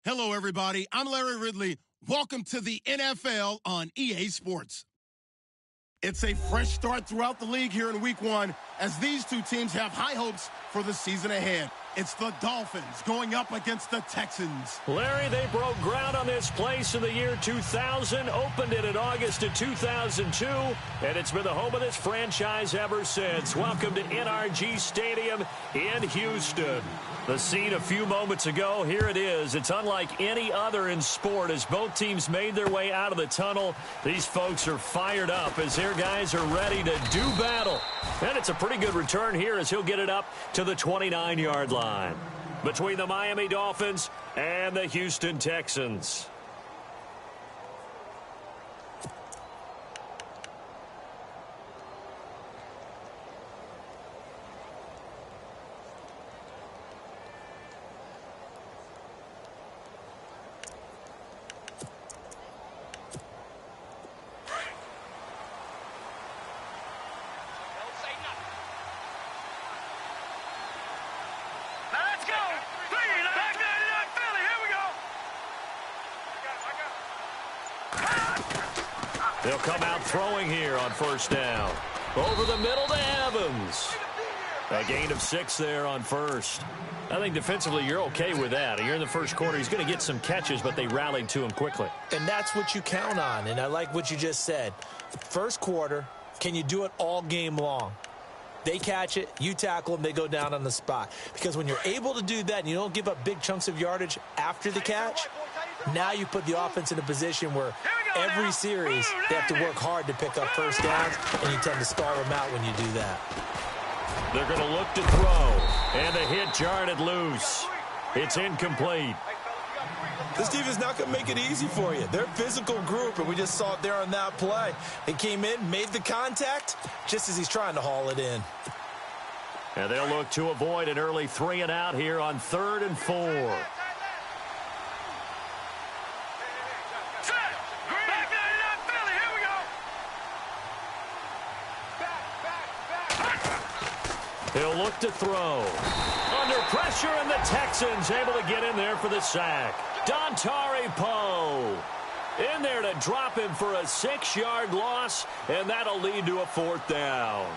Hello, everybody. I'm Larry Ridley. Welcome to the NFL on EA Sports. It's a fresh start throughout the league here in Week 1 as these two teams have high hopes for the season ahead. It's the Dolphins going up against the Texans. Larry, they broke ground on this place in the year 2000, opened it in August of 2002, and it's been the home of this franchise ever since. Welcome to NRG Stadium in Houston. The scene a few moments ago, here it is. It's unlike any other in sport as both teams made their way out of the tunnel. These folks are fired up as their guys are ready to do battle. And it's a pretty good return here as he'll get it up to the 29-yard line between the Miami Dolphins and the Houston Texans. They'll come out throwing here on first down. Over the middle to Evans. A gain of 6 there on first. I think defensively you're okay with that. You're in the first quarter. He's going to get some catches, but they rallied to him quickly. And that's what you count on, and I like what you just said. First quarter, can you do it all game long? They catch it, you tackle them, they go down on the spot. Because when you're able to do that and you don't give up big chunks of yardage after the catch, now you put the offense in a position where every series they have to work hard to pick up first downs, and you tend to stall them out when you do that. They're going to look to throw, and the hit jarred it loose. It's incomplete. This defense is not going to make it easy for you. They're a physical group, and we just saw it there on that play. They came in, made the contact, just as he's trying to haul it in. And they'll look to avoid an early 3-and-out here on 3rd and 4. He'll look to throw. Under pressure, and the Texans able to get in there for the sack. Dontari Poe in there to drop him for a 6-yard loss, and that'll lead to a 4th down.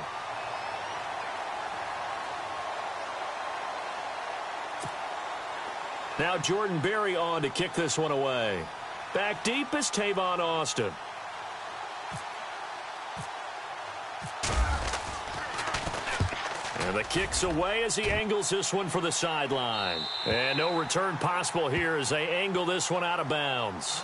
Now Jordan Berry on to kick this one away. Back deep is Tavon Austin. And the kick's away as he angles this one for the sideline. And no return possible here as they angle this one out of bounds.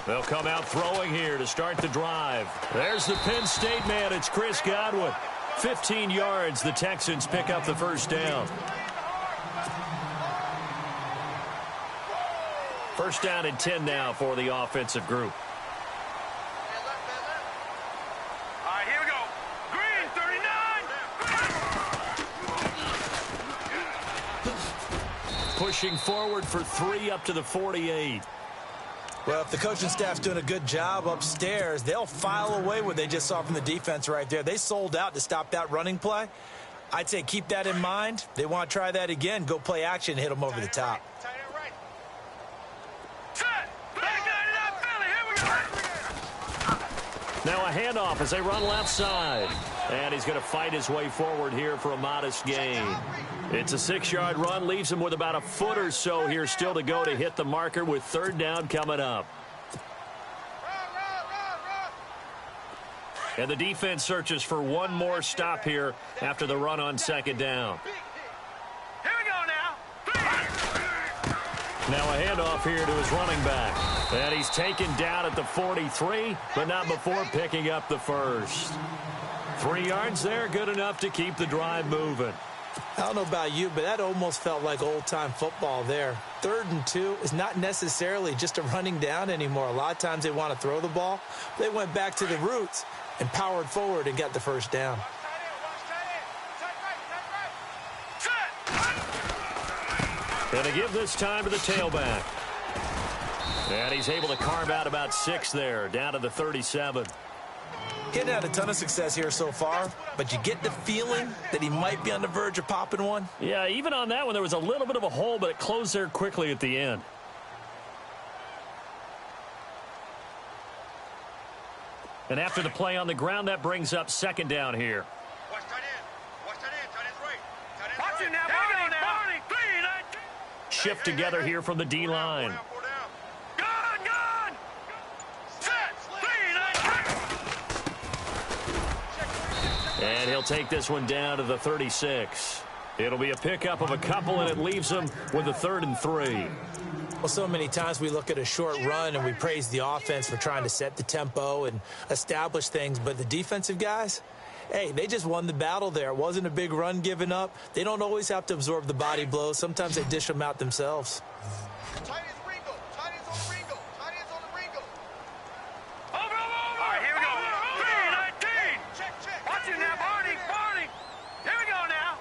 They'll come out throwing here to start the drive. There's the Penn State man. It's Chris Godwin. 15 yards. The Texans pick up the first down. First down and 10 now for the offensive group. All right, here we go. Green, 39. Pushing forward for 3 up to the 48. Well, if the coaching staff's doing a good job upstairs, they'll file away what they just saw from the defense right there. They sold out to stop that running play. I'd say keep that in mind. They want to try that again. Go play action and hit them over the top. Now a handoff as they run left side. And he's going to fight his way forward here for a modest gain. It's a 6-yard run, leaves him with about a foot or so here still to go to hit the marker with 3rd down coming up. And the defense searches for one more stop here after the run on 2nd down. Here we go now. Now a handoff here to his running back. And he's taken down at the 43, but not before picking up the first. 3 yards there, good enough to keep the drive moving. I don't know about you, but that almost felt like old-time football there. 3rd and 2 is not necessarily just a running down anymore. A lot of times they want to throw the ball. They went back to the roots and powered forward and got the first down. And to give this time to the tailback. And he's able to carve out about 6 there, down to the 37. He hadn't had a ton of success here so far, but you get the feeling that he might be on the verge of popping one. Yeah, even on that one, there was a little bit of a hole, but it closed there quickly at the end. And after the play on the ground, that brings up 2nd down here. Watch tight end. Watch tight end. Tight end's right. Tight end's right. Watch it now, Barney. 3, 19. Shift together here from the D-line. Gun. Set. 3, 19. And he'll take this one down to the 36. It'll be a pickup of a couple, and it leaves him with a 3rd and 3. Well, so many times we look at a short run and we praise the offense for trying to set the tempo and establish things, but the defensive guys, hey, they just won the battle there. It wasn't a big run given up. They don't always have to absorb the body blows. Sometimes they dish them out themselves. Tight end's Ringo. Tight end's on Ringo. Tight end's on the Ringo. Over. All right, here we go. 3, 19. Check. Watch it now, Barney. Here we go now.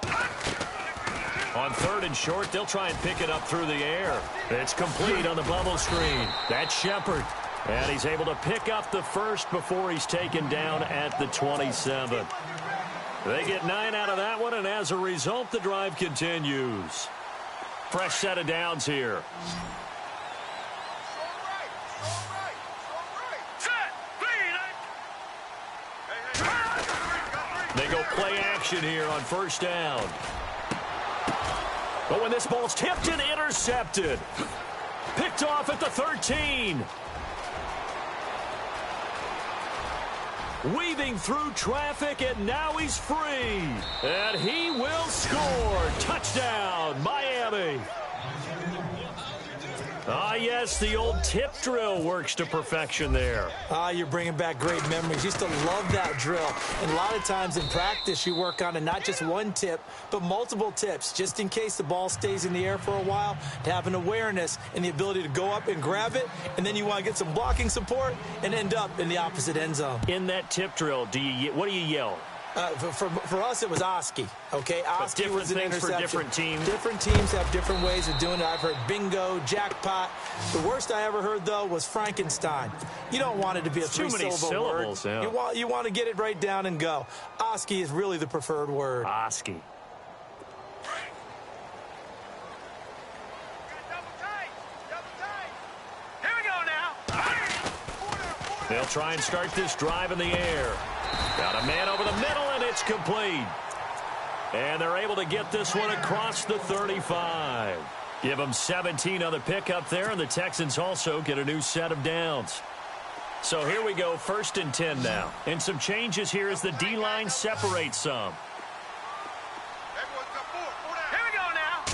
On 3rd and short, they'll try and pick it up through the air. It's complete on the bubble screen. That's Shepard. And he's able to pick up the first before he's taken down at the 27. They get 9 out of that one, and as a result, the drive continues. Fresh set of downs here. They go play action here on 1st down. But when this ball's tipped and intercepted, picked off at the 13. Weaving through traffic, and now he's free. And he will score. Touchdown, Miami. Ah, yes, the old tip drill works to perfection there. Ah, you're bringing back great memories. Used to love that drill. And a lot of times in practice, you work on it, not just one tip, but multiple tips, just in case the ball stays in the air for a while, to have an awareness and the ability to go up and grab it, and then you want to get some blocking support and end up in the opposite end zone. In that tip drill, what do you yell? For us, it was Oski. Okay, Oski was an interception. For different teams. Different teams have different ways of doing it. I've heard bingo, jackpot. The worst I ever heard, though, was Frankenstein. You don't want it to be a three-syllable word. Yeah. You want to get it right down and go. Oski is really the preferred word. Oski. Here we go now. They'll try and start this drive in the air. Got a man over the middle, and it's complete. And they're able to get this one across the 35. Give them 17 on the pickup there, and the Texans also get a new set of downs. So here we go, 1st and 10 now. And some changes here as the D-line separates some. Here we go now.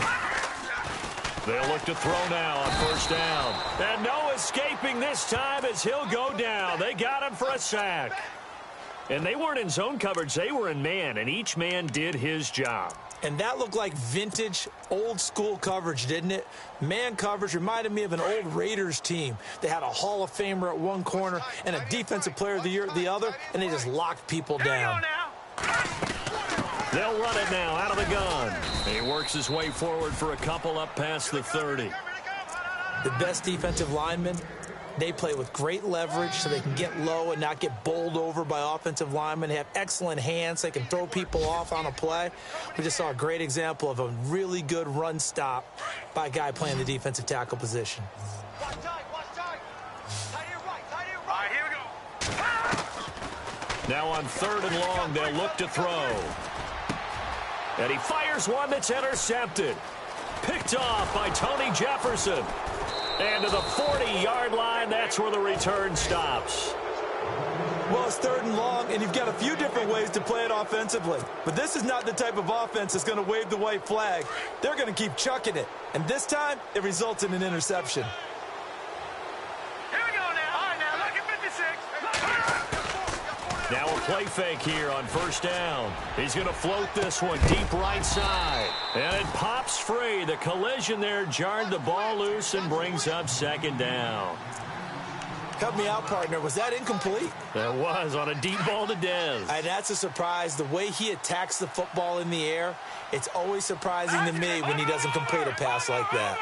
They'll look to throw now on 1st down. And no escaping this time as he'll go down. They got him for a sack. And they weren't in zone coverage. They were in man, and each man did his job. And that looked like vintage, old-school coverage, didn't it? Man coverage reminded me of an old Raiders team. They had a Hall of Famer at one corner and a Defensive Player of the Year at the other, and they just locked people down. They'll run it now out of the gun. He works his way forward for a couple up past the 30. The best defensive linemen, they play with great leverage so they can get low and not get bowled over by offensive linemen. They have excellent hands. They can throw people off on a play. We just saw a great example of a really good run stop by a guy playing the defensive tackle position. Watch tight. Tight end right. All right, here we go. Now on 3rd and long, they'll look to throw. And he fires one that's intercepted. Picked off by Tony Jefferson. And to the 40-yard line, that's where the return stops. Well, it's 3rd and long, and you've got a few different ways to play it offensively. But this is not the type of offense that's going to wave the white flag. They're going to keep chucking it. And this time, it results in an interception. Here we go now. All right, now, look at 56. Now a play fake here on first down. He's going to float this one deep right side. And it pops free. The collision there jarred the ball loose and brings up second down. Help me out, partner. Was that incomplete? That was on a deep ball to Dez. And that's a surprise. The way he attacks the football in the air, it's always surprising to me when he doesn't complete a pass like that.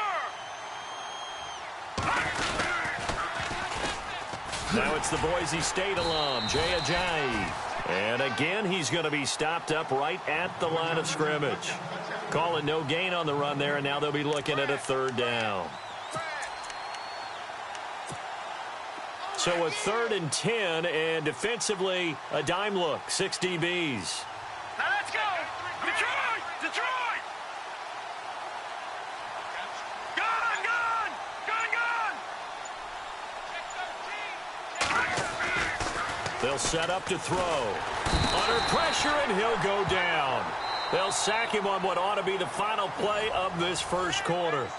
Now it's the Boise State alum, Jay Ajayi. And again, he's going to be stopped up right at the line of scrimmage. Calling no gain on the run there, and now they'll be looking at a third down. So a 3rd and 10, and defensively, a dime look, 6 DBs. Now let's go! Detroit! Detroit! Gun! Gun! Gun! Gun! They'll set up to throw. Under pressure, and he'll go down. They'll sack him on what ought to be the final play of this first quarter.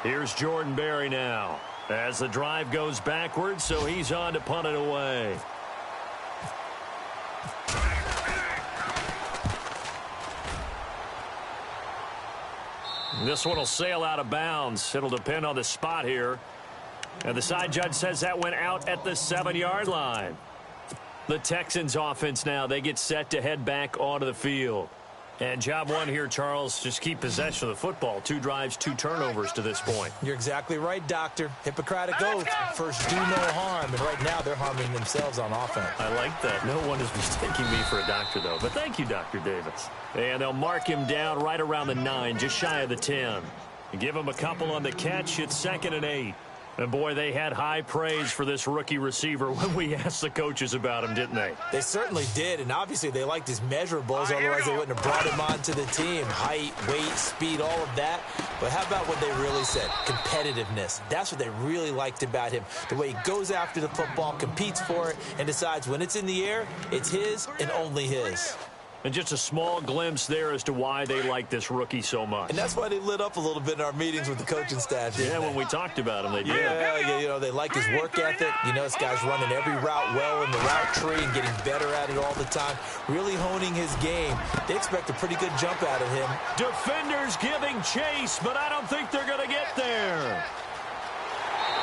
Here's Jordan Berry now. As the drive goes backwards, so he's on to punt it away. This one will sail out of bounds. It'll depend on the spot here. And the side judge says that went out at the 7-yard line. The Texans offense now, they get set to head back onto the field. And job one here, Charles, just keep possession of the football. 2 drives, 2 turnovers to this point. You're exactly right, Doctor. Hippocratic oath. First, do no harm. And right now, they're harming themselves on offense. I like that. No one is mistaking me for a doctor, though. But thank you, Dr. Davis. And they'll mark him down right around the 9, just shy of the 10. And give him a couple on the catch. It's 2nd and 8. And, boy, they had high praise for this rookie receiver when we asked the coaches about him, didn't they? They certainly did, and obviously they liked his measurables, otherwise they wouldn't have brought him onto the team. Height, weight, speed, all of that. But how about what they really said? Competitiveness. That's what they really liked about him. The way he goes after the football, competes for it, and decides when it's in the air, it's his and only his. And just a small glimpse there as to why they like this rookie so much. And that's why they lit up a little bit in our meetings with the coaching staff. Yeah, when we talked about him, they did. Yeah, you know, they like his work ethic. You know, this guy's running every route well in the route tree and getting better at it all the time, really honing his game. They expect a pretty good jump out of him. Defenders giving chase, but I don't think they're going to get there.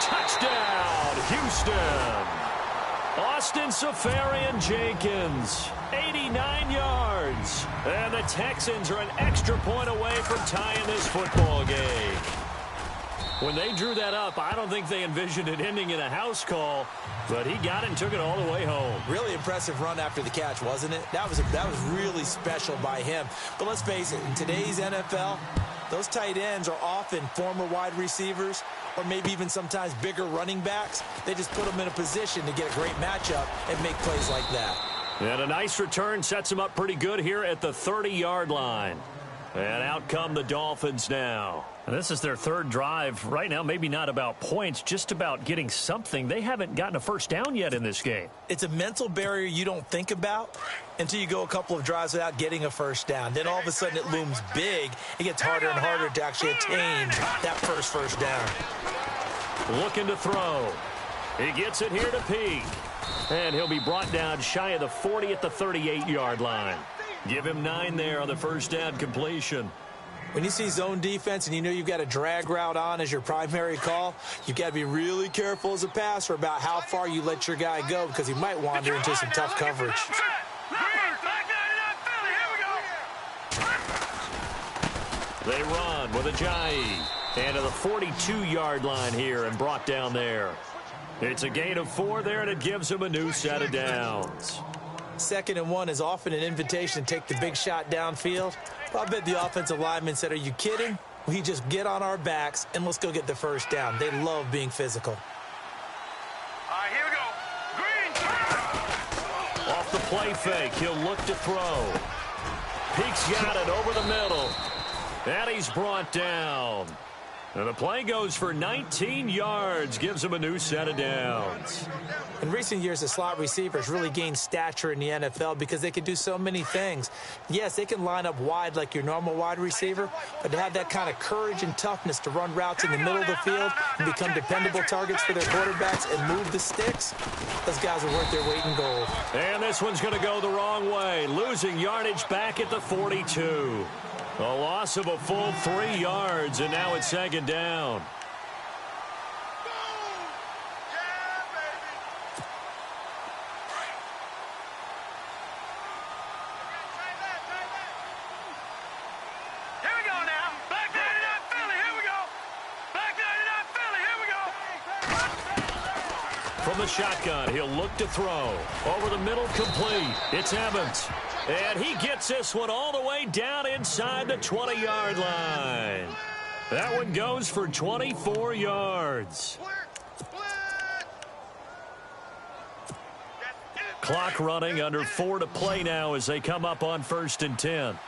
Touchdown, Houston. Austin Safarian-Jenkins, 89 yards. And the Texans are an extra point away from tying this football game. When they drew that up, I don't think they envisioned it ending in a house call, but he got it and took it all the way home. Really impressive run after the catch, wasn't it? That was really special by him. But let's face it, in today's NFL, those tight ends are often former wide receivers or maybe even sometimes bigger running backs. They just put them in a position to get a great matchup and make plays like that. And a nice return sets him up pretty good here at the 30-yard line. And out come the Dolphins now. And this is their 3rd drive. Right now, maybe not about points, just about getting something. They haven't gotten a first down yet in this game. It's a mental barrier you don't think about until you go a couple of drives without getting a first down. Then all of a sudden it looms big. It gets harder and harder to actually attain that first down. Looking to throw. He gets it here to Peak. And he'll be brought down shy of the 40 at the 38-yard line. Give him 9 there on the first down completion. When you see zone defense and you know you've got a drag route on as your primary call, you've got to be really careful as a passer about how far you let your guy go because he might wander into some tough coverage. They run with Ajayi. And to the 42-yard line here and brought down there. It's a gain of 4 there, and it gives him a new set of downs. 2nd and 1 is often an invitation to take the big shot downfield. But I bet the offensive lineman said, are you kidding? We just get on our backs and let's go get the first down. They love being physical. All right, here we go. Green. Off the play fake, he'll look to throw. Peek's got it over the middle. And he's brought down. And the play goes for 19 yards, gives him a new set of downs. In recent years, the slot receivers really gained stature in the NFL because they can do so many things. Yes, they can line up wide like your normal wide receiver, but to have that kind of courage and toughness to run routes in the middle of the field and become dependable targets for their quarterbacks and move the sticks, those guys are worth their weight in gold. And this one's going to go the wrong way, losing yardage back at the 42. A loss of a full 3 yards, and now it's second down. From the shotgun, he'll look to throw. Over the middle, complete. It's Evans. And he gets this one all the way down inside the 20-yard line. That one goes for 24 yards. Clock running, under 4 to play now as they come up on 1st and 10.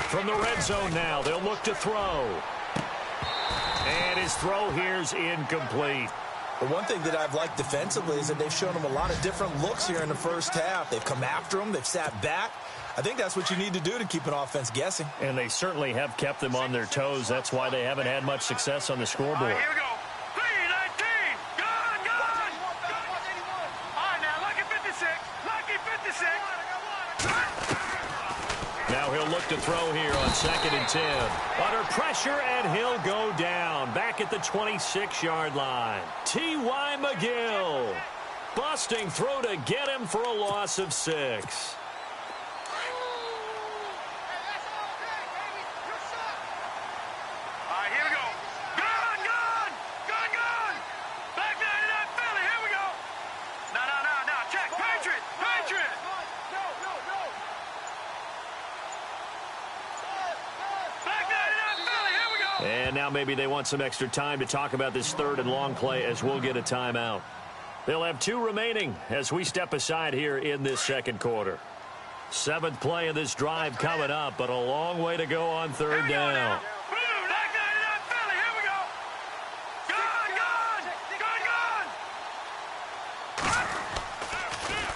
From the red zone now, they'll look to throw. And his throw here's incomplete. The one thing that I've liked defensively is that they've shown him a lot of different looks here in the first half. They've come after him. They've sat back. I think that's what you need to do to keep an offense guessing. And they certainly have kept them on their toes. That's why they haven't had much success on the scoreboard. All right, here we go. 319. Gone, gone. All right, now, lucky 56. Lucky 56. Now he'll look to throw here on 2nd and 10. Under pressure, and he'll go down. Back at the 26-yard line. T.Y. McGill. Busting through to get him for a loss of 6. And now maybe they want some extra time to talk about this 3rd and long play as we'll get a timeout. They'll have 2 remaining as we step aside here in this second quarter. 7th play of this drive coming up, but a long way to go on 3rd down.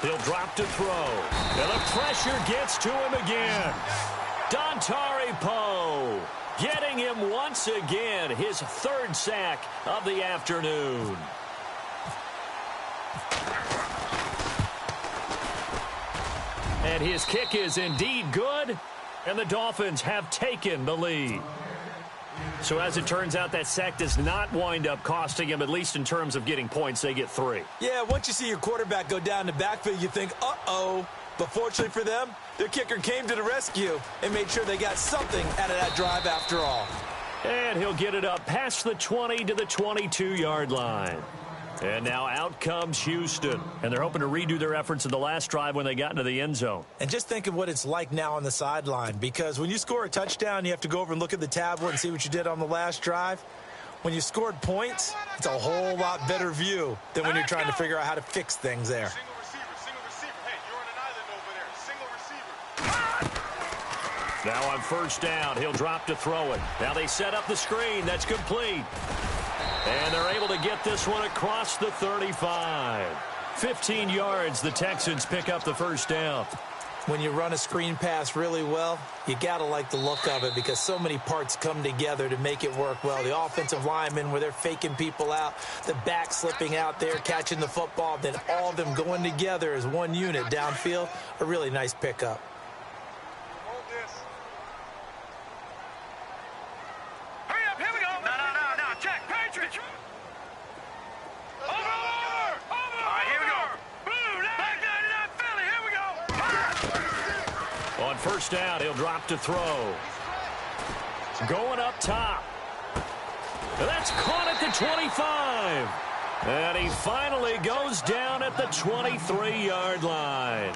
He'll drop to throw. And the pressure gets to him again. Dontari Poe getting him once again, his 3rd sack of the afternoon. And his kick is indeed good, and the Dolphins have taken the lead. So as it turns out, that sack does not wind up costing him, at least in terms of getting points. They get 3. Yeah, once you see your quarterback go down the backfield, you think, uh-oh. But fortunately for them, their kicker came to the rescue and made sure they got something out of that drive after all. And he'll get it up past the 20 to the 22-yard line. And now out comes Houston. And they're hoping to redo their efforts in the last drive when they got into the end zone. And just think of what it's like now on the sideline, because when you score a touchdown, you have to go over and look at the tablet and see what you did on the last drive. When you scored points, it's a whole lot better view than when you're trying to figure out how to fix things there. Now on 1st down, he'll drop to throw it. Now they set up the screen. That's complete. And they're able to get this one across the 35. 15 yards, the Texans pick up the 1st down. When you run a screen pass really well, you got to like the look of it because so many parts come together to make it work well. The offensive linemen, where they're faking people out, the back slipping out there, catching the football, then all of them going together as one unit downfield, a really nice pickup. On 1st down, he'll drop to throw. Going up top. That's caught at the 25. And he finally goes down at the 23-yard line.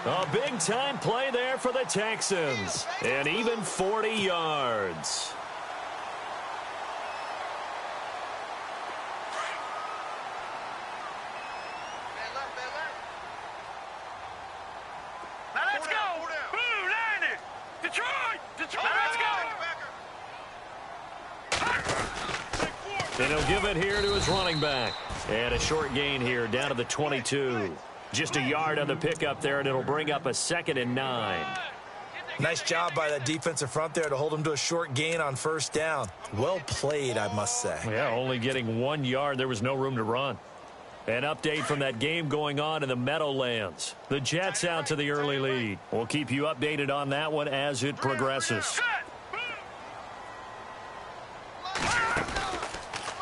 A big-time play there for the Texans. And even 40 yards. Now let's go. And he'll give it here to his running back. And a short gain here down to the 22. Just a yard on the pickup there, and it'll bring up a 2nd and 9. Nice job by that defensive front there to hold him to a short gain on first down. Well played, I must say. Yeah, only getting 1 yard. There was no room to run. An update from that game going on in the Meadowlands. The Jets out to the early lead. We'll keep you updated on that one as it progresses.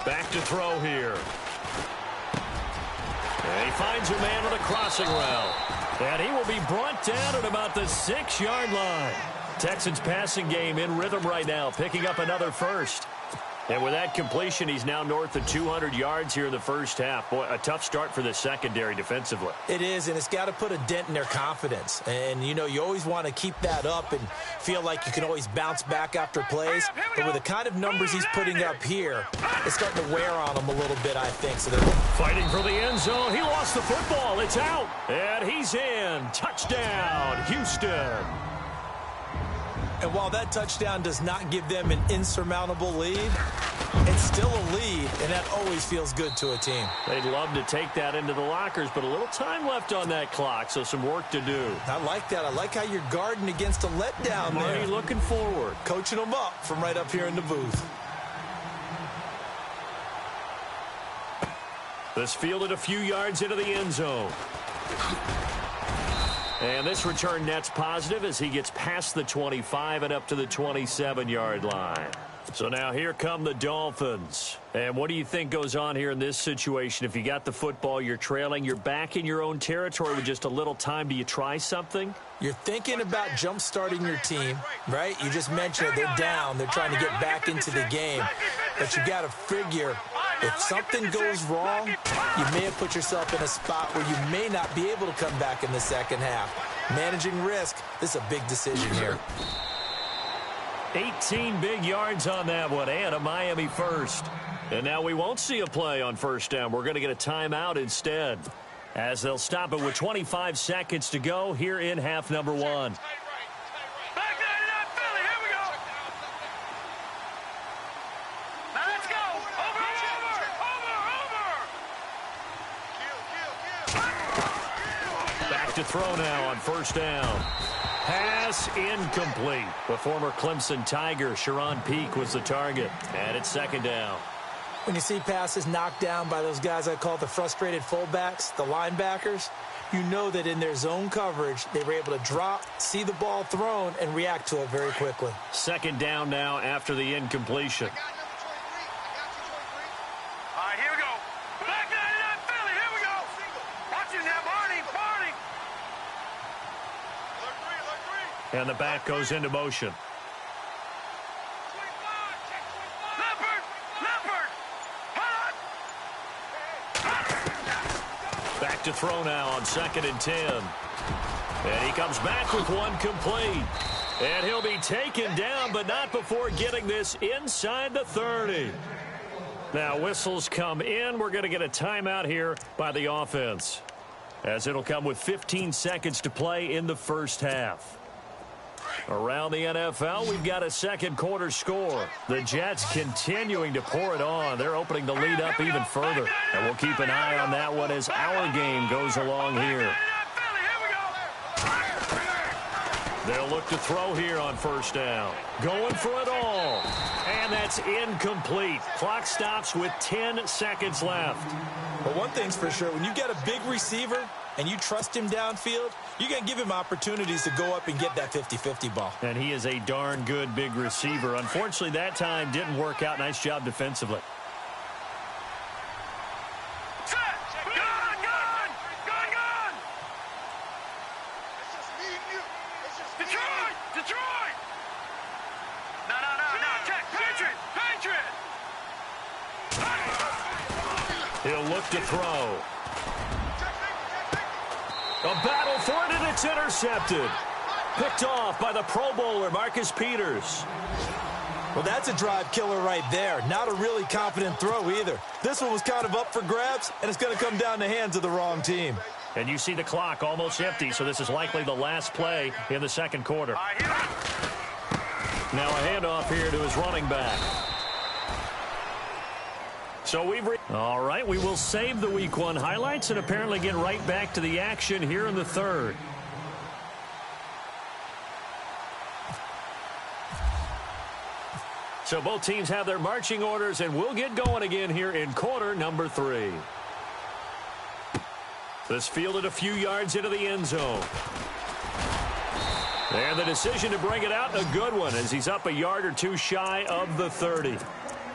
Back to throw here. And he finds a man on a crossing route. And he will be brought down at about the 6-yard line. Texans passing game in rhythm right now, picking up another first. And with that completion, he's now north of 200 yards here in the first half. Boy, a tough start for the secondary defensively. It is, and it's got to put a dent in their confidence. And, you know, you always want to keep that up and feel like you can always bounce back after plays. But with the kind of numbers he's putting up here, it's starting to wear on him a little bit, I think. So they're fighting for the end zone. He lost the football. It's out. And he's in. Touchdown, Houston. And while that touchdown does not give them an insurmountable lead, it's still a lead, and that always feels good to a team. They'd love to take that into the lockers, but a little time left on that clock, so some work to do. I like that. I like how you're guarding against a letdown there. Marty looking forward. Coaching them up from right up here in the booth. This fielded a few yards into the end zone. And this return net's positive as he gets past the 25 and up to the 27-yard line. So now here come the Dolphins. And what do you think goes on here in this situation? If you got the football, you're trailing, you're back in your own territory with just a little time. Do you try something? You're thinking about jump-starting your team, right? You just mentioned it. They're down. They're trying to get back into the game. But you got to figure if something goes wrong, you may have put yourself in a spot where you may not be able to come back in the second half. Managing risk, this is a big decision here. 18 big yards on that one, and a Miami first. And now we won't see a play on first down. We're going to get a timeout instead, as they'll stop it with 25 seconds to go here in half number 1. Back to throw now on first down. Pass incomplete. The former Clemson Tiger, Sharon Peak, was the target. And it's second down. When you see passes knocked down by those guys I call the frustrated fullbacks, the linebackers, you know that in their zone coverage, they were able to drop, see the ball thrown, and react to it very quickly. Second down now after the incompletion. And the back goes into motion. Back to throw now on 2nd and 10. And he comes back with one complete. And he'll be taken down, but not before getting this inside the 30. Now whistles come in. We're going to get a timeout here by the offense, as it'll come with 15 seconds to play in the first half. Around the NFL, we've got a second quarter score. The Jets continuing to pour it on. They're opening the lead up even further. And we'll keep an eye on that one as our game goes along here. They'll look to throw here on first down. Going for it all. And that's incomplete. Clock stops with 10 seconds left. But one thing's for sure, when you get a big receiver and you trust him downfield, you're going to give him opportunities to go up and get that 50-50 ball. And he is a darn good big receiver. Unfortunately, that time didn't work out. Nice job defensively. He'll look to throw. A battle for it, and it's intercepted. Picked off by the Pro Bowler, Marcus Peters. Well, that's a drive killer right there. Not a really confident throw either. This one was kind of up for grabs, and it's going to come down the hands of the wrong team. And you see the clock almost empty, so this is likely the last play in the second quarter. Now a handoff here to his running back. All right, we will save the Week 1 highlights and apparently get right back to the action here in the third. So both teams have their marching orders, and we'll get going again here in quarter number 3. This fielded a few yards into the end zone. And the decision to bring it out, a good one, as he's up a yard or two shy of the 30.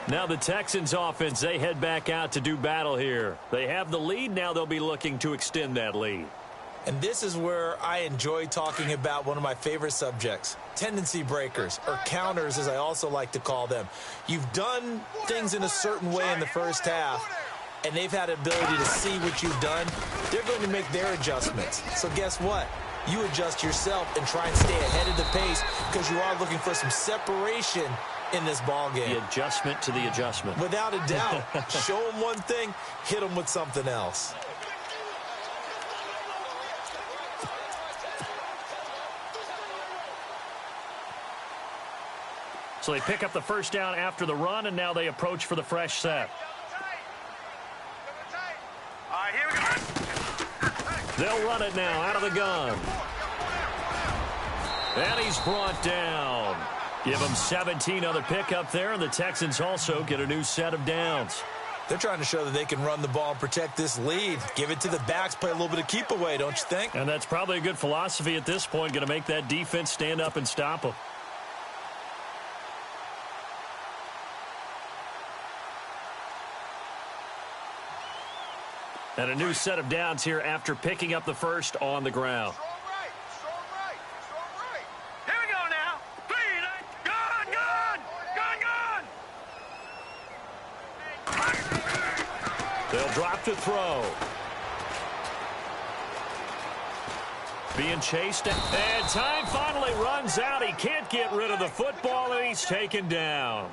Now the Texans offense, they head back out to do battle here. They have the lead. Now they'll be looking to extend that lead. And this is where I enjoy talking about one of my favorite subjects, tendency breakers, or counters as I also like to call them. You've done things in a certain way in the first half, and they've had the ability to see what you've done. They're going to make their adjustments. So guess what? You adjust yourself and try and stay ahead of the pace because you are looking for some separation in this ball game. The adjustment to the adjustment. Without a doubt. Show them one thing, hit them with something else. So they pick up the first down after the run, and now they approach for the fresh set. All right, here we go. They'll run it now out of the gun. And he's brought down. Give them 17 on the pickup there, and the Texans also get a new set of downs. They're trying to show that they can run the ball and protect this lead. Give it to the backs, play a little bit of keep away, don't you think? And that's probably a good philosophy at this point, going to make that defense stand up and stop them. And a new set of downs here after picking up the first on the ground. Strong right, strong right, strong right. Here we go now. Gun. They'll drop to throw. Being chased, and time finally runs out. He can't get rid of the football, and he's taken down.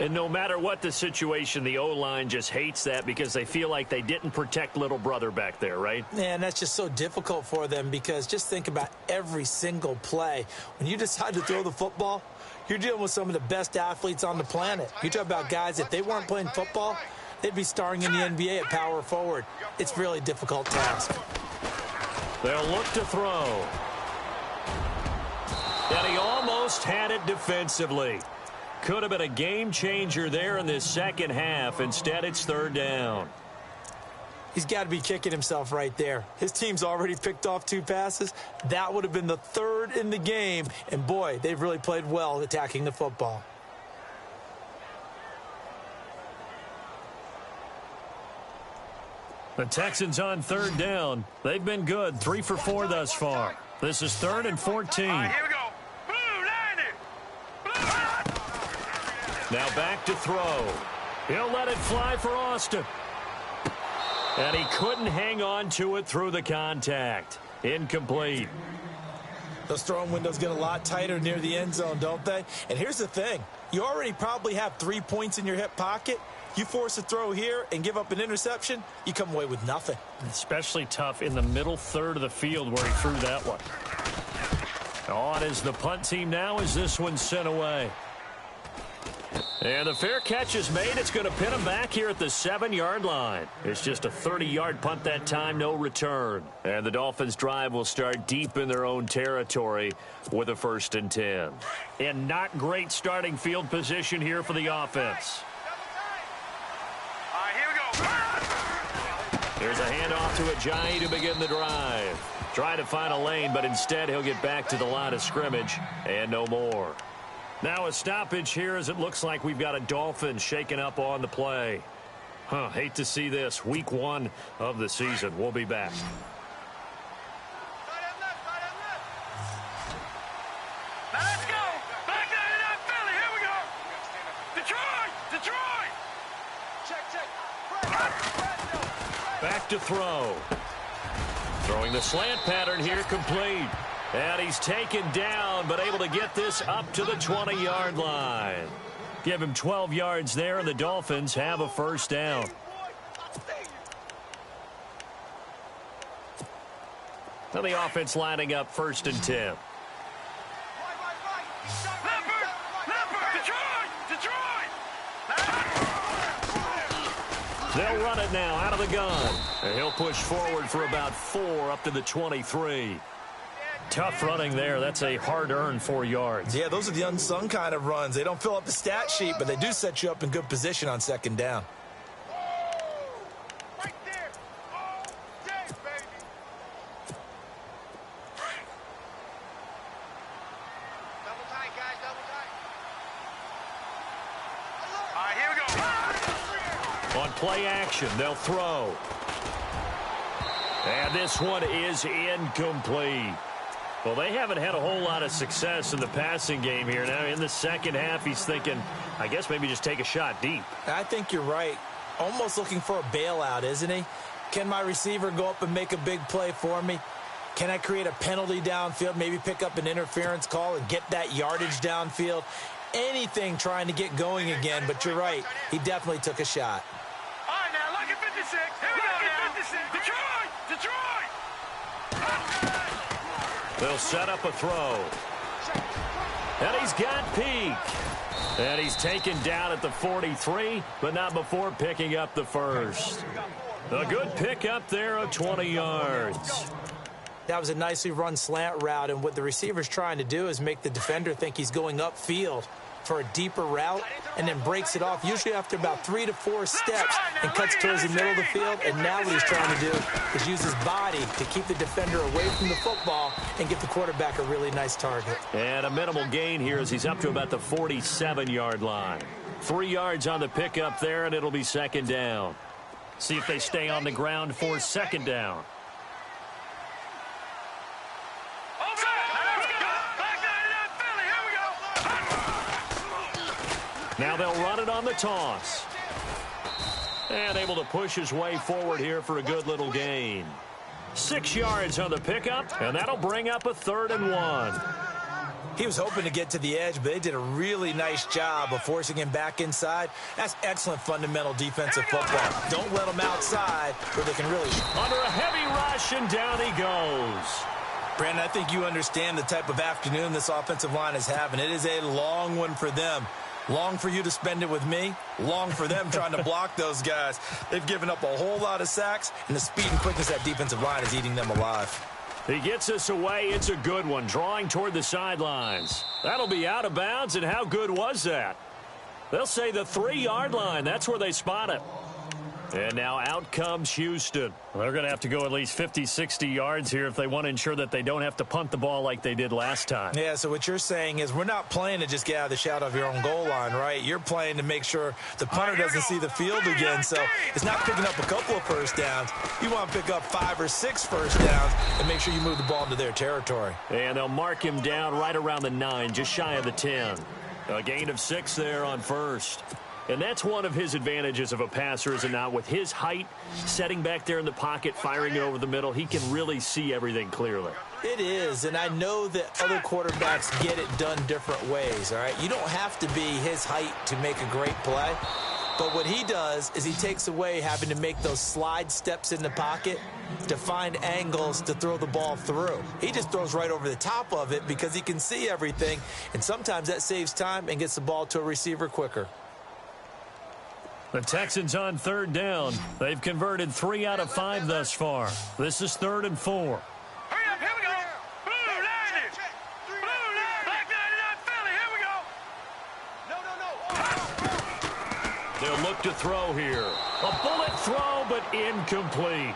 And no matter what the situation, the O-line just hates that because they feel like they didn't protect little brother back there, right? Yeah, and that's just so difficult for them because just think about every single play. When you decide to throw the football, you're dealing with some of the best athletes on the planet. You talk about guys, if they weren't playing football, they'd be starring in the NBA at power forward. It's really a difficult task. They'll look to throw. And he almost had it defensively. Could have been a game changer there in this second half. Instead, it's third down. He's got to be kicking himself right there. His team's already picked off 2 passes. That would have been the third in the game. And, boy, they've really played well attacking the football. The Texans on third down. They've been good, 3 for 4 thus far. This is 3rd and 14. All right, here we go. Now back to throw. He'll let it fly for Austin. And he couldn't hang on to it through the contact. Incomplete. Those throwing windows get a lot tighter near the end zone, don't they? And here's the thing. You already probably have 3 points in your hip pocket. You force a throw here and give up an interception, you come away with nothing. Especially tough in the middle third of the field where he threw that one. On is the punt team now as this one's sent away. And the fair catch is made. It's going to pin him back here at the 7-yard line. It's just a 30-yard punt that time, no return. And the Dolphins' drive will start deep in their own territory with a 1st and 10. And not great starting field position here for the offense. All right, here we go. There's a handoff to Ajayi to begin the drive. Try to find a lane, but instead he'll get back to the line of scrimmage and no more. Now a stoppage here as it looks like we've got a Dolphin shaking up on the play. Hate to see this. Week 1 of the season. We'll be back. Now let's go. Back down to that Philly. Here we go. Detroit. Check. Back to throw. Throwing the slant pattern here, complete. And he's taken down, but able to get this up to the 20-yard line. Give him 12 yards there, and the Dolphins have a 1st down. Now the offense lining up 1st and 10. They'll run it now out of the gun. And he'll push forward for about 4 up to the 23. Tough running there. That's a hard-earned 4 yards. Yeah, those are the unsung kind of runs. They don't fill up the stat sheet, but they do set you up in good position on second down. Right there. Oh, yeah, baby. Double tight, guys. Double tight. All right, here we go. On play action, they'll throw. And this one is incomplete. Well, they haven't had a whole lot of success in the passing game here. Now, in the second half, he's thinking, I guess maybe just take a shot deep. I think you're right. Almost looking for a bailout, isn't he? Can my receiver go up and make a big play for me? Can I create a penalty downfield, maybe pick up an interference call and get that yardage downfield? Anything trying to get going again, but you're right. He definitely took a shot. All right, now, look at 56. Here we go now. 56. Detroit! They'll set up a throw. And he's got Peak. And he's taken down at the 43, but not before picking up the first. A good pickup there of 20 yards. That was a nicely run slant route, and what the receiver's trying to do is make the defender think he's going upfield for a deeper route and then breaks it off, usually after about 3 to 4 steps, and cuts towards the middle of the field. And now what he's trying to do is use his body to keep the defender away from the football and get the quarterback a really nice target. And a minimal gain here as he's up to about the 47-yard line. 3 yards on the pickup there, and it'll be second down. See if they stay on the ground for second down. Now they'll run it on the toss. And able to push his way forward here for a good little gain. 6 yards on the pickup, and that'll bring up a 3rd and 1. He was hoping to get to the edge, but they did a really nice job of forcing him back inside. That's excellent fundamental defensive football. Don't let him outside where they can really... Under a heavy rush, and down he goes. Brandon, I think you understand the type of afternoon this offensive line is having. It is a long one for them. Long for you to spend it with me. Long for them trying to block those guys. They've given up a whole lot of sacks, and the speed and quickness of that defensive line is eating them alive. He gets us away. It's a good one, drawing toward the sidelines. That'll be out of bounds, and how good was that? They'll say the 3-yard line. That's where they spot it. And now out comes Houston. They're going to have to go at least 50, 60 yards here if they want to ensure that they don't have to punt the ball like they did last time. Yeah, so what you're saying is we're not playing to just get out of the shadow of your own goal line, right? You're playing to make sure the punter doesn't see the field again. So it's not picking up a couple of first downs. You want to pick up 5 or 6 first downs and make sure you move the ball into their territory. And they'll mark him down right around the 9, just shy of the 10. A gain of 6 there on first. And that's one of his advantages of a passer, is it not? With his height, setting back there in the pocket, firing it over the middle, he can really see everything clearly. It is, and I know that other quarterbacks get it done different ways, all right? You don't have to be his height to make a great play. But what he does is he takes away having to make those slide steps in the pocket to find angles to throw the ball through. He just throws right over the top of it because he can see everything, and sometimes that saves time and gets the ball to a receiver quicker. The Texans on 3rd down. They've converted 3 out of 5 thus far. This is 3rd and 4. Hurry up, here we go. Blue line it. Blue line. Black 99 Philly, here we go. No. They'll look to throw here. A bullet throw, but incomplete.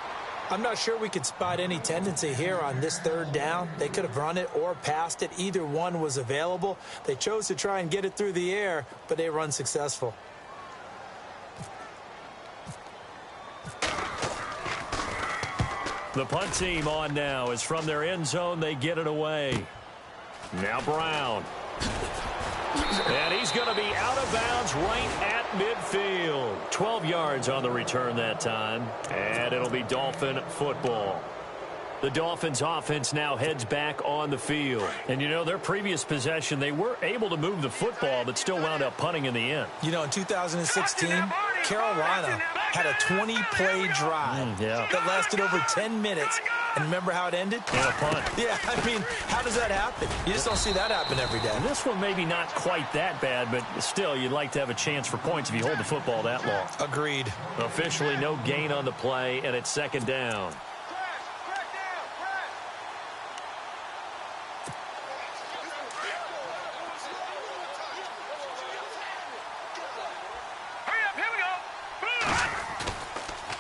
I'm not sure we could spot any tendency here on this 3rd down. They could have run it or passed it. Either one was available. They chose to try and get it through the air, but they were unsuccessful. The punt team on now is from their end zone. They get it away. Now Brown. And he's going to be out of bounds right at midfield. 12 yards on the return that time. And it'll be Dolphin football. The Dolphins offense now heads back on the field. And, you know, their previous possession, they were able to move the football, but still wound up punting in the end. You know, in 2016, Carolina had a 20-play drive that lasted over 10 minutes And remember how it ended? And a punt. Yeah, I mean, how does that happen? You just don't see that happen every day. And this one maybe not quite that bad, but still, you'd like to have a chance for points if you hold the football that long. Agreed. Officially no gain on the play, and it's second down.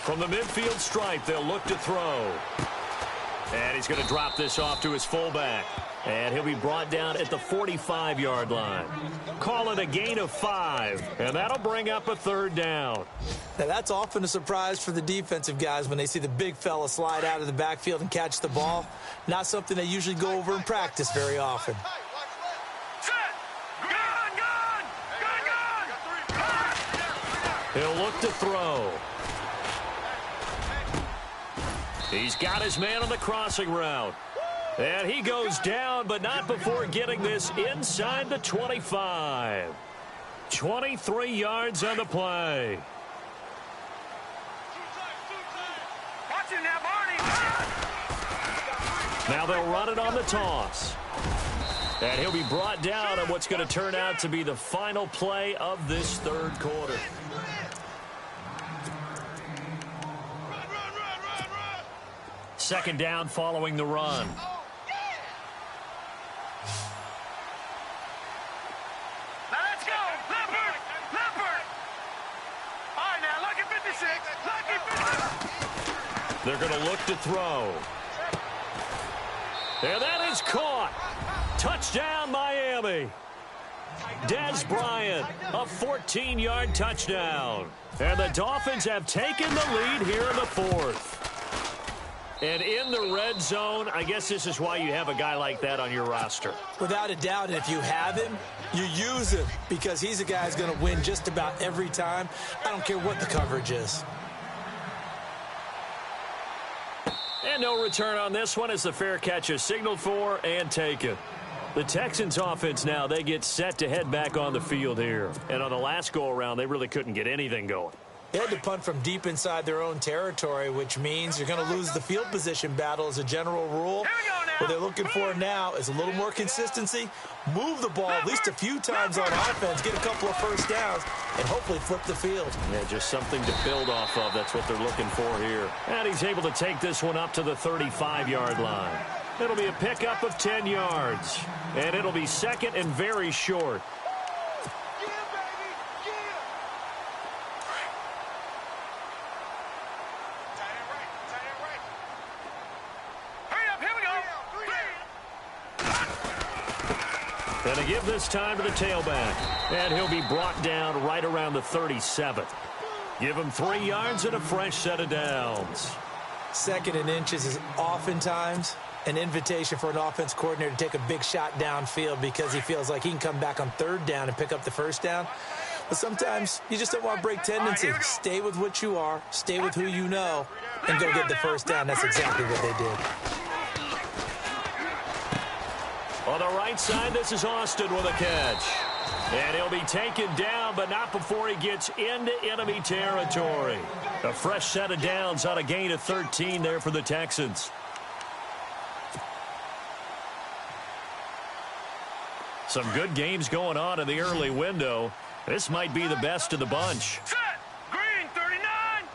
From the midfield stripe, they'll look to throw. And he's going to drop this off to his fullback. And he'll be brought down at the 45-yard line. Call it a gain of 5, and that'll bring up a third down. Now, that's often a surprise for the defensive guys when they see the big fella slide out of the backfield and catch the ball. Not something they usually go over in practice very often. He'll look to throw. He's got his man on the crossing route. And he goes down, but not before getting this inside the 25. 23 yards on the play. Now they'll run it on the toss. And he'll be brought down on what's going to turn out to be the final play of this third quarter. Second down following the run. Now let's go. Leopard. All right, now lucky 56. Lucky 56. They're going to look to throw. And that is caught. Touchdown, Miami. Des Bryant, a 14-yard touchdown. And the Dolphins have taken the lead here in the fourth. And in the red zone, I guess this is why you have a guy like that on your roster. Without a doubt, and if you have him, you use him because he's a guy who's going to win just about every time. I don't care what the coverage is. And no return on this one as the fair catch is signaled for and taken. The Texans offense now, they get set to head back on the field here. And on the last go-around, they really couldn't get anything going. They had to punt from deep inside their own territory, which means you're going to lose the field position battle as a general rule. What they're looking for now is a little more consistency, move the ball at least a few times on offense, get a couple of first downs, and hopefully flip the field. Yeah, just something to build off of. That's what they're looking for here. And he's able to take this one up to the 35-yard line. It'll be a pickup of 10 yards. And it'll be second and very short. And to give this time to the tailback. And he'll be brought down right around the 37. Give him 3 yards and a fresh set of downs. Second and inches is oftentimes an invitation for an offense coordinator to take a big shot downfield because he feels like he can come back on third down and pick up the first down. But sometimes you just don't want to break tendency. Stay with what you are, stay with who you know, and go get the first down. That's exactly what they did. On the right side, this is Austin with a catch. And he'll be taken down, but not before he gets into enemy territory. A fresh set of downs on a gain of 13 there for the Texans. Some good games going on in the early window. This might be the best of the bunch. Set. Green 39.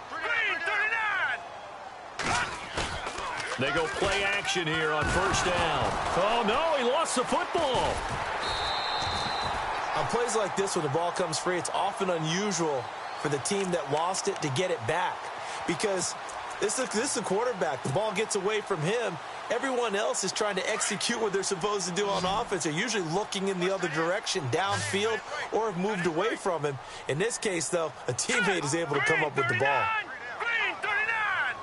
Green 39. They go play action here on first down. Oh, no, he lost the football. On plays like this, when the ball comes free, it's often unusual for the team that lost it to get it back because this is a quarterback. The ball gets away from him. Everyone else is trying to execute what they're supposed to do on offense. They're usually looking in the other direction, downfield, or have moved away from him. In this case, though, a teammate is able to come up with the ball. Green 39.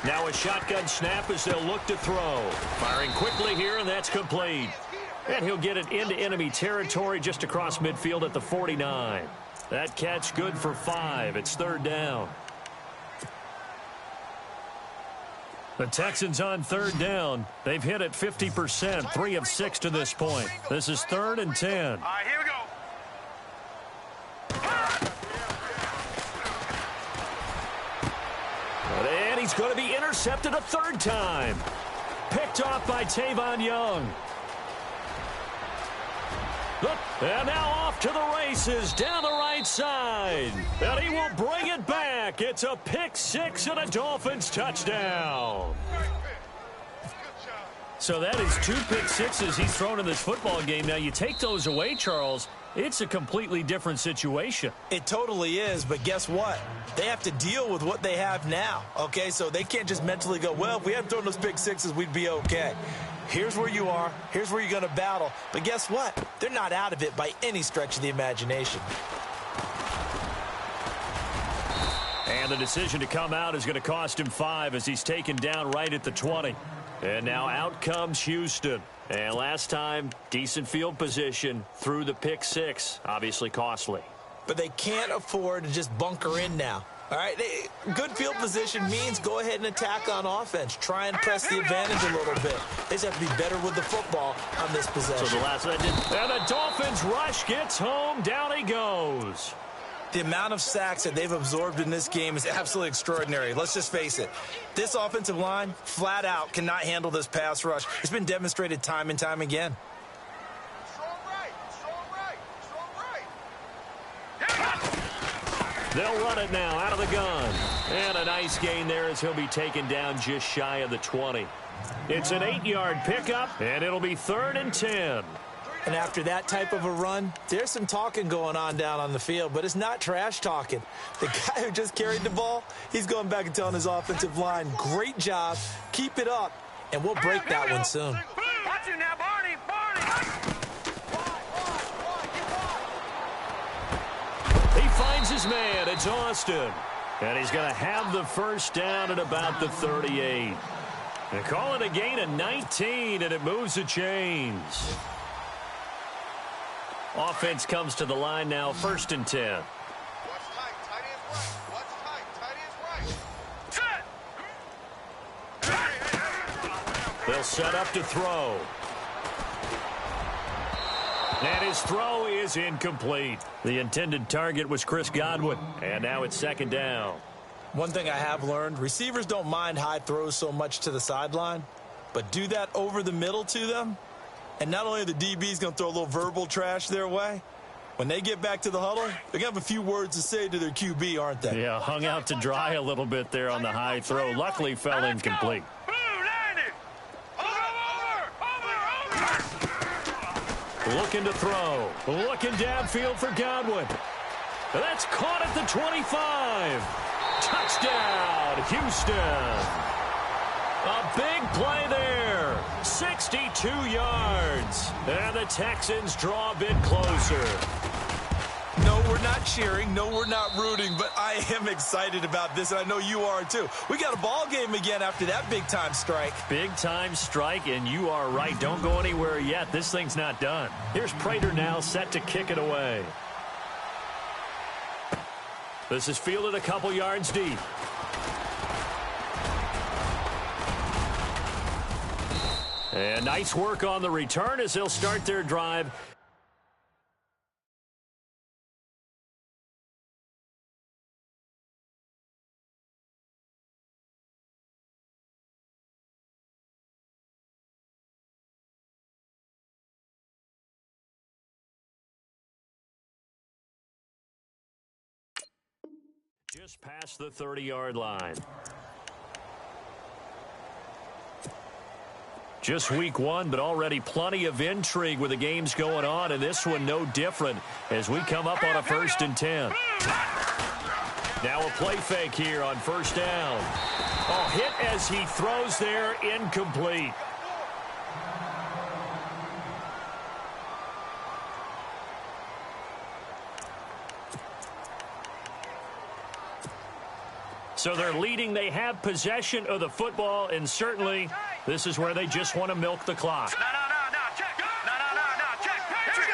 Now a shotgun snap as they'll look to throw. Firing quickly here, and that's complete. And he'll get it into enemy territory just across midfield at the 49. That catch good for 5. It's third down. The Texans on third down. They've hit it 50%, 3 of 6 to this point. This is 3rd and 10. All right, here we go. he's going to be intercepted a third time. Picked off by Tavon Young. And now off to the races down the right side. And he will bring it back. It's a pick six and a Dolphins touchdown. So that is 2 pick sixes he's thrown in this football game. Now you take those away, Charles, it's a completely different situation. It totally is, but guess what? They have to deal with what they have now, okay? So they can't just mentally go, well, if we hadn't thrown those pick sixes, we'd be okay. Here's where you are. Here's where you're going to battle. But guess what? They're not out of it by any stretch of the imagination. And the decision to come out is going to cost him 5 as he's taken down right at the 20. And now out comes Houston. And last time, decent field position through the pick six. Obviously costly. But they can't afford to just bunker in now. All right, good field position means go ahead and attack on offense. Try and press the advantage a little bit. They just have to be better with the football on this possession. So the last one did. And the Dolphins rush gets home. Down he goes. The amount of sacks that they've absorbed in this game is absolutely extraordinary. Let's just face it. This offensive line, flat out, cannot handle this pass rush. It's been demonstrated time and time again. They'll run it now out of the gun. And a nice gain there as he'll be taken down just shy of the 20. It's an 8-yard pickup, and it'll be 3rd and 10. And after that type of a run, there's some talking going on down on the field, but it's not trash talking. The guy who just carried the ball, he's going back and telling his offensive line, great job, keep it up, and we'll break that one soon. Watch you now, Barney, Barney. He finds his man. It's Austin. And he's going to have the first down at about the 38. They call it a gain of 19, and it moves the chains. Offense comes to the line now, 1st and 10. Watch tight, tight ends right. Watch tight, tight ends right. Set. They'll set up to throw. And his throw is incomplete. The intended target was Chris Godwin. And now it's 2nd down. One thing I have learned, receivers don't mind high throws so much to the sideline, but do that over the middle to them, and not only are the DBs going to throw a little verbal trash their way, when they get back to the huddle, they're going to have a few words to say to their QB, aren't they? Yeah, hung out to dry a little bit there on the high throw. Luckily fell incomplete. Looking to throw. Looking downfield for Godwin. That's caught at the 25. Touchdown, Houston. A big play there. 62 yards. And the Texans draw a bit closer. No, we're not cheering. No, we're not rooting. But I am excited about this, and I know you are too. We got a ball game again after that big-time strike. Big-time strike, and you are right. Don't go anywhere yet. This thing's not done. Here's Prater now set to kick it away. This is fielded a couple yards deep. And nice work on the return as they'll start their drive. Just past the 30-yard line. Just week 1, but already plenty of intrigue with the games going on, and this one no different as we come up on a 1st and 10. Now a play fake here on 1st down. Oh, hit as he throws there, incomplete. So they're leading. They have possession of the football, and certainly this is where they just want to milk the clock. No, check. No, check. Here we go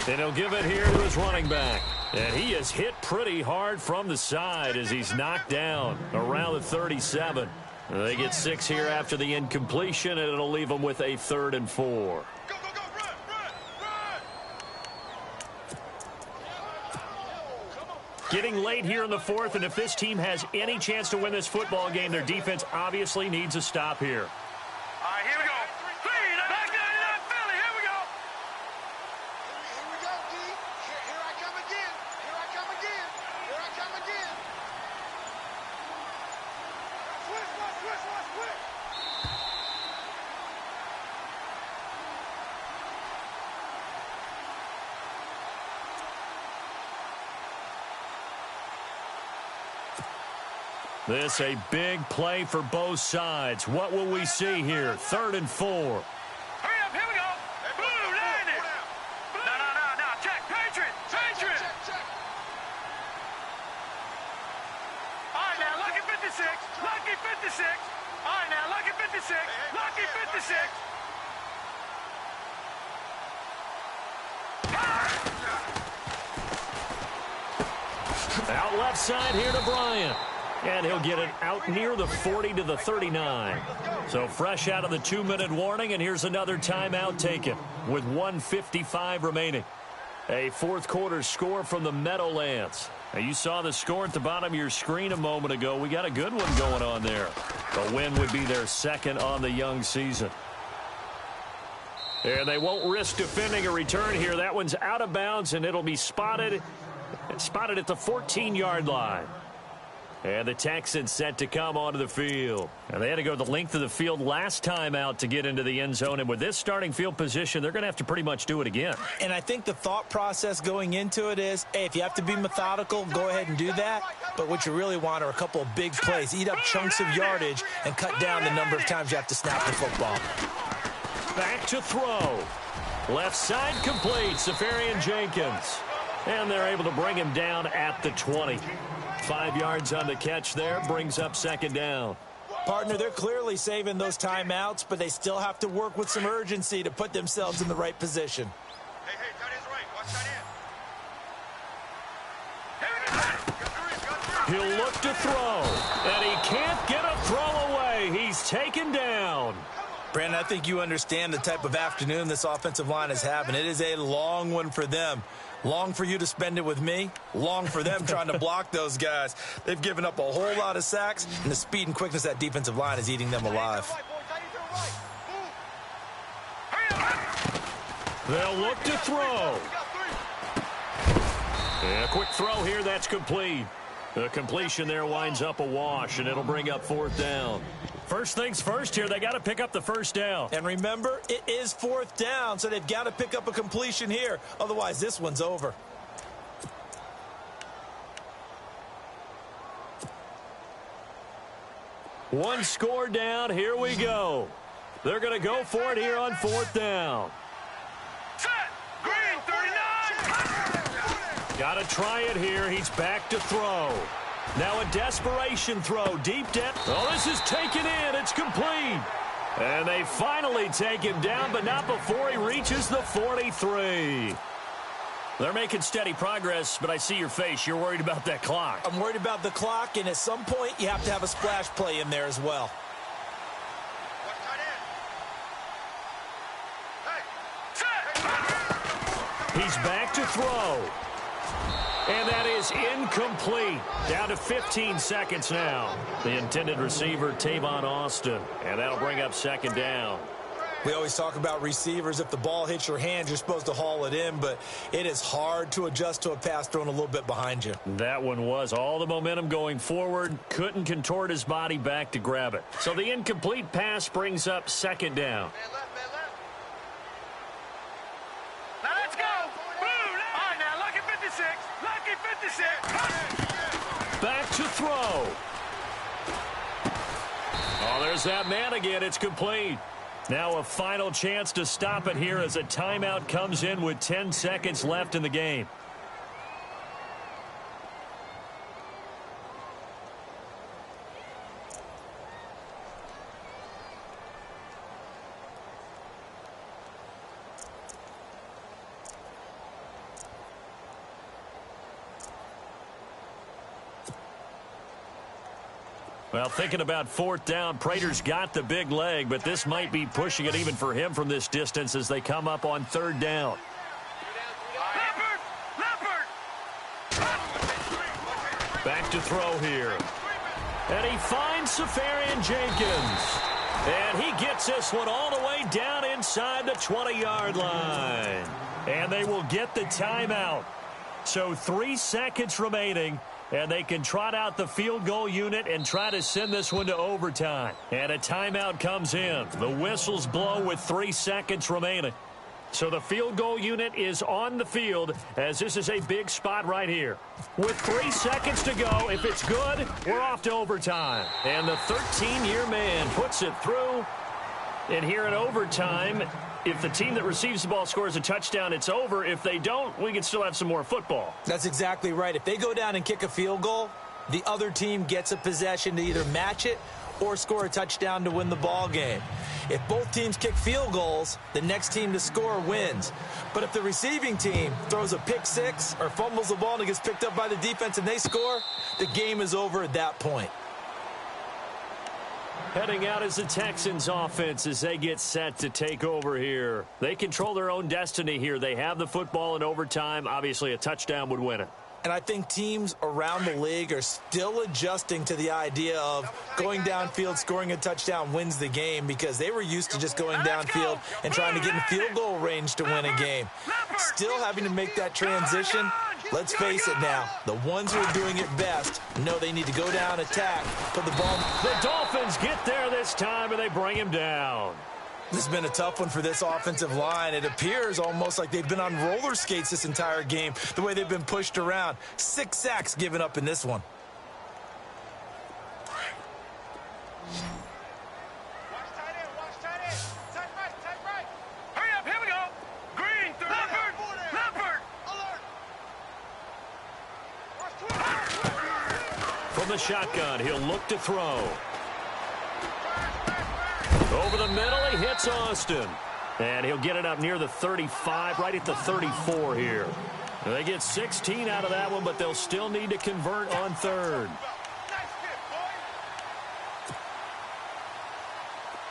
now. And he'll give it here to his running back. And he is hit pretty hard from the side as he's knocked down around the 37. They get 6 here after the incompletion, and it'll leave them with a 3rd and 4. Getting late here in the fourth, and if this team has any chance to win this football game, their defense obviously needs a stop here. All right, here we go. Back 99 Philly, here we go. Here we go, D. Here I come again. Here I come again. Here I come again. Switch. This a big play for both sides. What will we see here? 3rd and 4. Hurry up, here we go. Blue, line it. No. Check. Patriot. Check. All right, now, lucky 56. Lucky 56. All right, now, lucky 56. Lucky 56. Out left side here to Bryant. And he'll get it out near the 40 to the 39. So fresh out of the 2-minute warning, and here's another timeout taken with 1:55 remaining. A fourth quarter score from the Meadowlands. Now, you saw the score at the bottom of your screen a moment ago. We got a good one going on there. The win would be their second on the young season. And they won't risk defending a return here. That one's out of bounds, and it'll be spotted at the 14-yard line. And the Texans set to come onto the field. And they had to go the length of the field last time out to get into the end zone. And with this starting field position, they're going to have to pretty much do it again. And I think the thought process going into it is, hey, if you have to be methodical, go ahead and do that. But what you really want are a couple of big plays. Eat up chunks of yardage and cut down the number of times you have to snap the football. Back to throw. Left side complete. Safarian Jenkins. And they're able to bring him down at the 20. 5 yards on the catch there, brings up second down. Partner, they're clearly saving those timeouts, but they still have to work with some urgency to put themselves in the right position. Hey, tight end's right. Watch tight end. He'll look to throw, and he can't get a throw away. He's taken down. Brandon, I think you understand the type of afternoon this offensive line is having. It is a long one for them. Long for you to spend it with me. Long for them trying to block those guys. They've given up a whole lot of sacks, and the speed and quickness of that defensive line is eating them alive. They'll look to throw. And a quick throw here, that's complete. The completion there winds up a wash, and it'll bring up 4th down. First things first here, they got to pick up the first down. And remember, it is 4th down, so they've got to pick up a completion here. Otherwise, this one's over. One score down, here we go. They're going to go for it here on 4th down. Set. Green, 39. Got to try it here. He's back to throw. Now a desperation throw. Deep depth. Oh, this is taken in. It's complete. And they finally take him down, but not before he reaches the 43. They're making steady progress, but I see your face. You're worried about that clock. I'm worried about the clock, and at some point, you have to have a splash play in there as well. Watch tight end. Hey. Set. He's back to throw. And that is incomplete. Down to 15 seconds now. The intended receiver, Tavon Austin. And that'll bring up second down. We always talk about receivers. If the ball hits your hands, you're supposed to haul it in, but it is hard to adjust to a pass thrown a little bit behind you. That one was all the momentum going forward. Couldn't contort his body back to grab it. So the incomplete pass brings up second down. Man left. Now let's go. Blue. All right, now lucky 56. Lucky 56. Back to throw. Oh, there's that man again. It's complete. Now a final chance to stop it here as a timeout comes in with 10 seconds left in the game. Well, thinking about 4th down, Prater's got the big leg, but this might be pushing it even for him from this distance as they come up on 3rd down. Leopard! to throw here. And he finds Safarian Jenkins. And he gets this one all the way down inside the 20-yard line. And they will get the timeout. So 3 seconds remaining. And they can trot out the field goal unit and try to send this one to overtime. And a timeout comes in. The whistles blow with 3 seconds remaining. So the field goal unit is on the field as this is a big spot right here. With 3 seconds to go, if it's good, we're off to overtime. And the 13-year man puts it through. And here in overtime, if the team that receives the ball scores a touchdown, it's over. If they don't, we can still have some more football. That's exactly right. If they go down and kick a field goal, the other team gets a possession to either match it or score a touchdown to win the ball game. If both teams kick field goals, the next team to score wins. But if the receiving team throws a pick six or fumbles the ball and it gets picked up by the defense and they score, the game is over at that point. Heading out is the Texans offense as they get set to take over here. They control their own destiny here. They have the football in overtime. Obviously, a touchdown would win it. And I think teams around the league are still adjusting to the idea of going downfield, scoring a touchdown wins the game because they were used to just going downfield and trying to get in field goal range to win a game. Still having to make that transition. Let's face it now, the ones who are doing it best know they need to go down, attack, put the ball. The Dolphins get there this time and they bring him down. This has been a tough one for this offensive line. It appears almost like they've been on roller skates this entire game, the way they've been pushed around. 6 sacks given up in this one. Watch tight end, watch tight end. Tight right. Hurry up, here we go. Green, through Leopard. Alert. From the shotgun, he'll look to throw. Over the middle, he hits Austin. And he'll get it up near the 35, right at the 34 here. And they get 16 out of that one, but they'll still need to convert on third.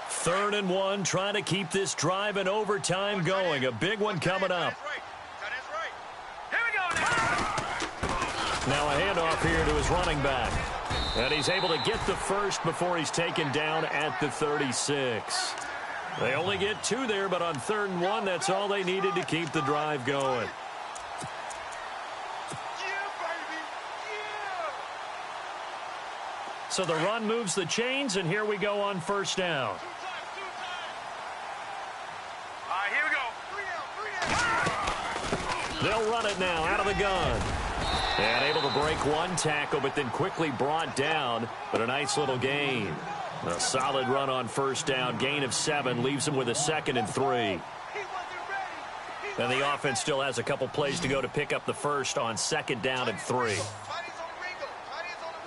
Third and 1, trying to keep this drive in overtime going. A big one coming up. Now a handoff here to his running back. And he's able to get the first before he's taken down at the 36. They only get 2 there, but on 3rd and 1, that's all they needed to keep the drive going. So the run moves the chains, and here we go on 1st down. All right, here we go. They'll run it now out of the gun. And able to break one tackle, but then quickly brought down. But a nice little gain. A solid run on 1st down. Gain of 7 leaves him with a 2nd and 3. And the offense still has a couple plays to go to pick up the first on 2nd down and 3.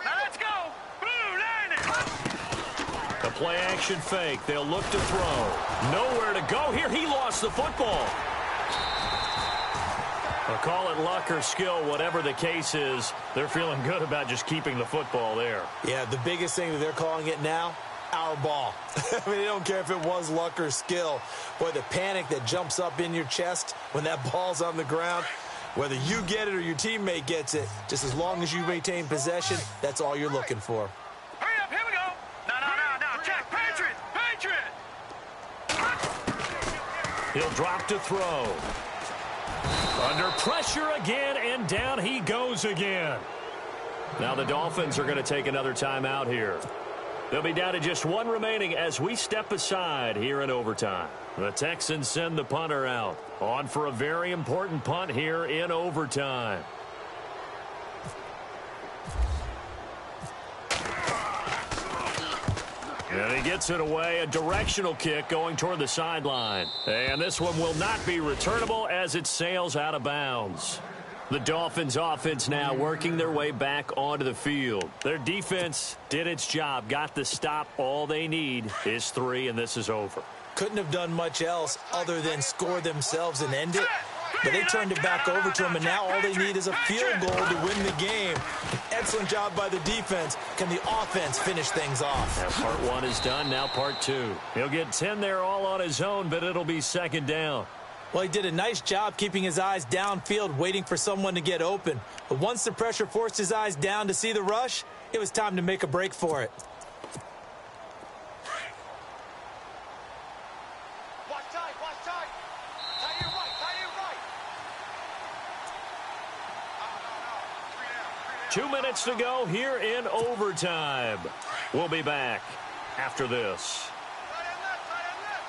Now let's go. Blue line. A play action fake. They'll look to throw. Nowhere to go here. He lost the football. I'll call it luck or skill, whatever the case is. They're feeling good about just keeping the football there. Yeah, the biggest thing that they're calling it now, our ball. I mean, they don't care if it was luck or skill. Boy, the panic that jumps up in your chest when that ball's on the ground, whether you get it or your teammate gets it, just as long as you maintain possession, that's all you're looking for. Hurry up, here we go. No. Check, Patriot. He'll drop to throw. Under pressure again, and down he goes again. Now the Dolphins are going to take another timeout here. They'll be down to just 1 remaining as we step aside here in overtime. The Texans send the punter out. On for a very important punt here in overtime. And he gets it away, a directional kick going toward the sideline. And this one will not be returnable as it sails out of bounds. The Dolphins offense now working their way back onto the field. Their defense did its job, got the stop. All they need is 3, and this is over. Couldn't have done much else other than score themselves and end it. But they turned it back over to him, and now all they need is a field goal to win the game. Excellent job by the defense. Can the offense finish things off? Now part 1 is done, now part 2. He'll get 10 there all on his own, but it'll be 2nd down. Well, he did a nice job keeping his eyes downfield, waiting for someone to get open. But once the pressure forced his eyes down to see the rush, it was time to make a break for it. Watch tight, watch tight. Tight end right, tight end right. 2 minutes to go here in overtime. We'll be back after this. Tight end left, tight end left.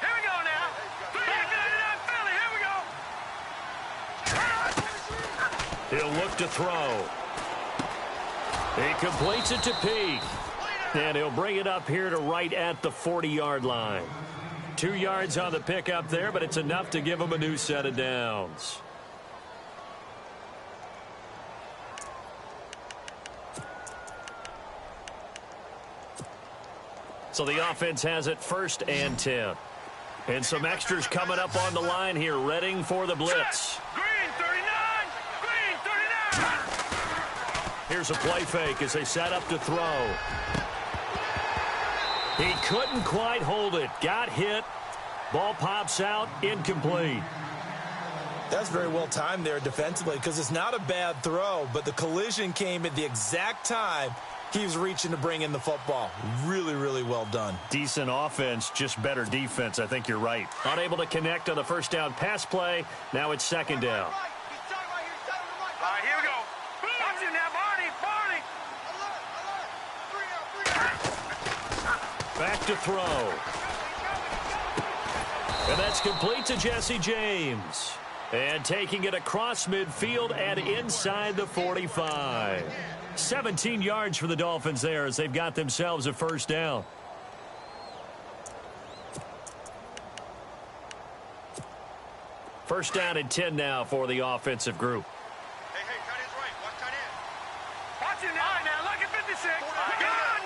Here we go now. 399 Philly, here we go. He'll look to throw. He completes it to Peak. And he'll bring it up here to right at the 40-yard line. 2 yards on the pickup there, but it's enough to give him a new set of downs. So the offense has it 1st and 10. And some extras coming up on the line here, readying for the blitz. Green 39, green 39. Here's a play fake as they set up to throw. He couldn't quite hold it. Got hit. Ball pops out. Incomplete. That's very well timed there defensively because it's not a bad throw, but the collision came at the exact time he was reaching to bring in the football. Really, really well done. Decent offense, just better defense. I think you're right. Unable to connect on the first down pass play. Now it's 2nd down. All right, here we go. Watch it now, Barney, Barney. Alert, alert. 3 out, 3 out. Back to throw. And that's complete to Jesse James. And taking it across midfield and inside the 45. 17 yards for the Dolphins there as they've got themselves a 1st down. First down and 10 now for the offensive group. Hey, tight end's right. Watch tight end. Watch it now. Now look at 56. Gun.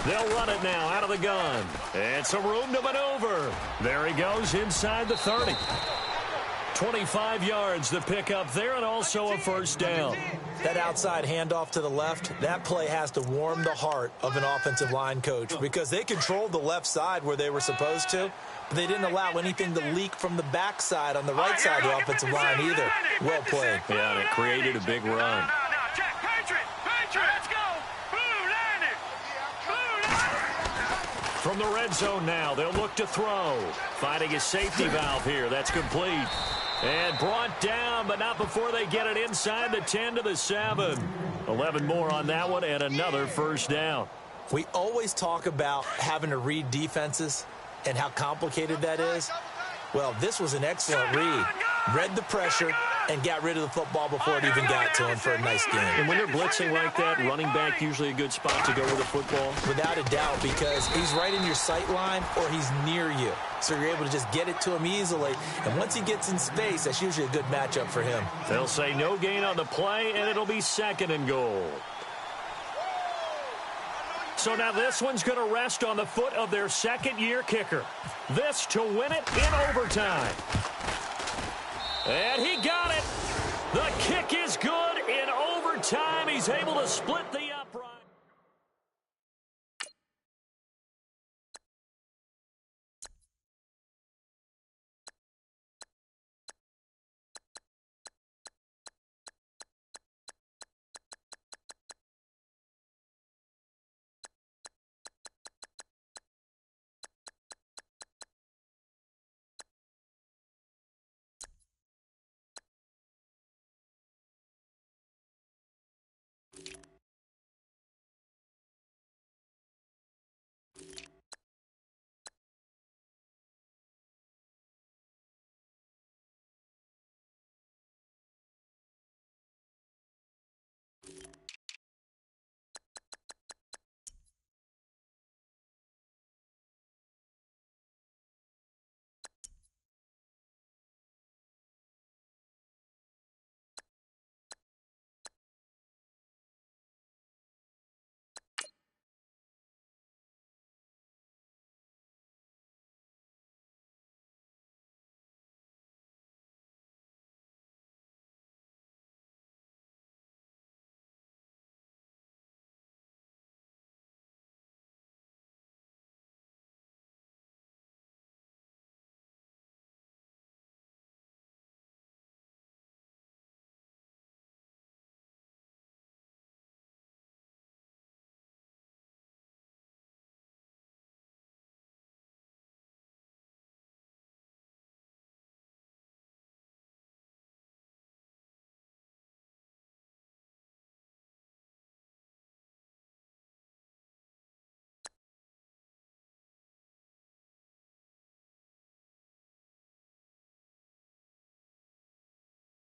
They'll run it now out of the gun. And some room to maneuver. There he goes inside the 30. 25 yards the pickup there and also a 1st down. That outside handoff to the left, that play has to warm the heart of an offensive line coach because they controlled the left side where they were supposed to, but they didn't allow anything to leak from the backside on the right side of the offensive line either. Well played. Yeah, and it created a big run. Now, check. Patriot. Let's go. Blue landed. From the red zone now, they'll look to throw. Finding a safety valve here. That's complete. And brought down, but not before they get it inside the 10 to the 7. 11 more on that one and another 1st down. We always talk about having to read defenses and how complicated that is. Well, this was an excellent read. Read the pressure and got rid of the football before it even got to him for a nice game. And when they're blitzing like that, running back usually a good spot to go with the football. Without a doubt, because he's right in your sight line or he's near you. So you're able to just get it to him easily. And once he gets in space, that's usually a good matchup for him. They'll say no gain on the play, and it'll be 2nd and goal. So now this one's going to rest on the foot of their 2nd-year kicker. This to win it in overtime. And he got it. The kick is good in overtime. He's able to split the